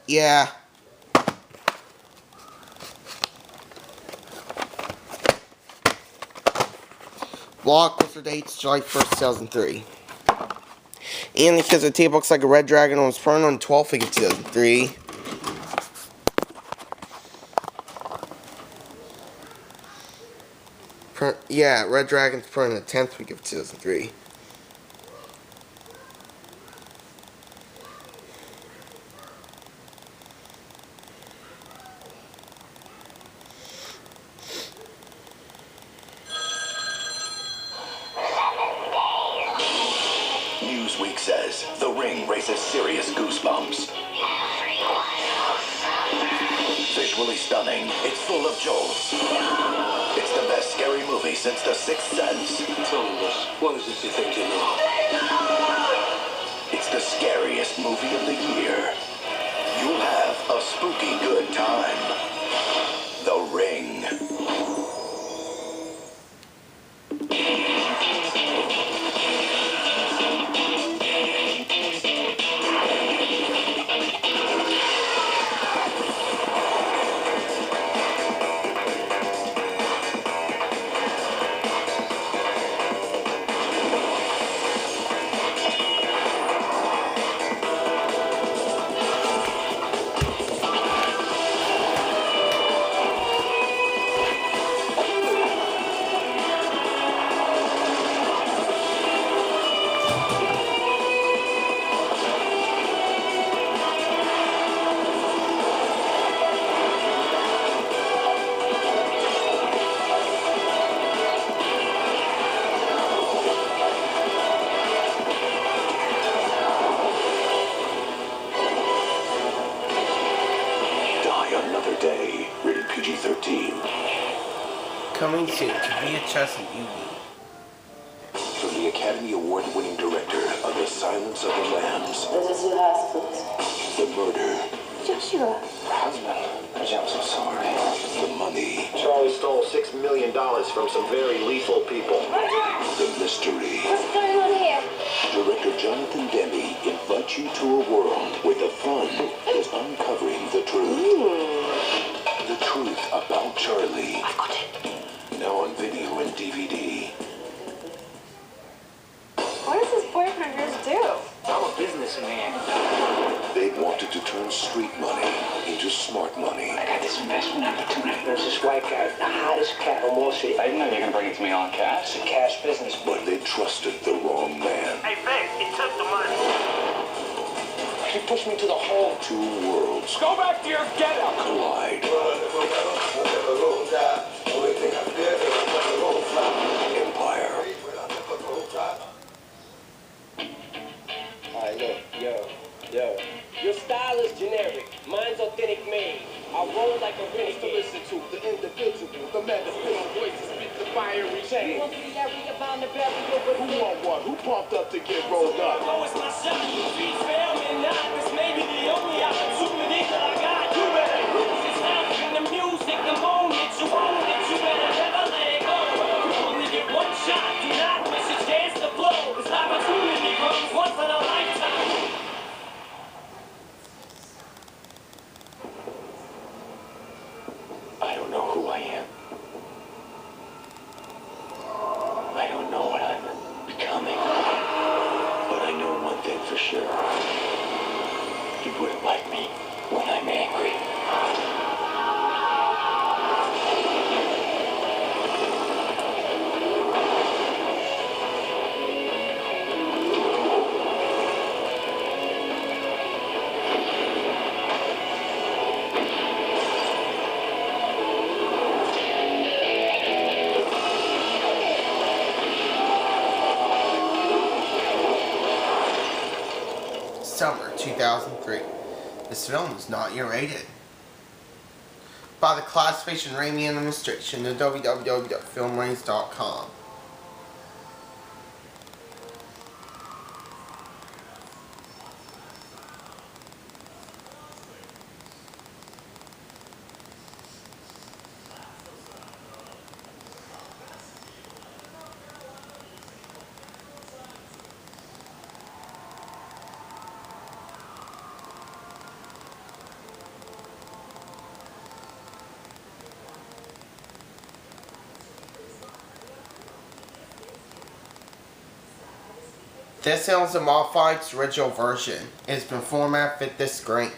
Yeah. Blockbuster dates July 1st, 2003. And because the tape looks like a red dragon was printed on 12th week of 2003. Yeah, Red Dragon's printed on the 10th week of 2003. Newsweek says The Ring raises serious goosebumps. Visually stunning, it's full of jolts. It's the best scary movie since The Sixth Sense. Tell me, what is it you think you know? It's the scariest movie of the year. You'll have a spooky good time. The Ring. Day, rated PG-13. Coming soon to VHS and UV. From the Academy Award-winning director of The Silence of the Lambs. This is your house, please. The Murder. Joshua. Husband, I'm so sorry. The Money. Charlie stole $6 million from some very lethal people. The Mystery. What's going on here? Director Jonathan Demme invites you to a world where the fun is uncovering the truth. The truth about Charlie. I've got it. Now on video and DVD. What does his boyfriend just do? I'm a businessman. They wanted to turn street money into smart money. I got this investment opportunity. There's this white guy, the hottest cat on Wall Street. I didn't know you were going to bring it to me on cash. It's a cash business. But they trusted the wrong man. Hey, Vic, he took the money. He pushed me to the hole. Two worlds Go back to your getup. collide. Empire. Alright, look, yo. Your style is generic. Mine's authentic made. I roll like a renegade. To listen to the individual, the metaphysical voice to spit the fiery chain. Who want what? Who pumped up to get rolled up? Oh, it's my shot. Streets fail me not. This may be the only opportunity that I got. You better lose this house in the music. The moment you own it, you better never let it go. You only get one shot. Do not miss a chance to blow. This opportunity comes once in a lifetime. I don't know who I am. I don't know what I'm becoming. But I know one thing for sure. You wouldn't like me when I'm angry. Summer 2003. This film is not yet rated. By the Classification Raimi Administration at www.filmratings.com. This film is a modified original version. It has been formatted fit this screen.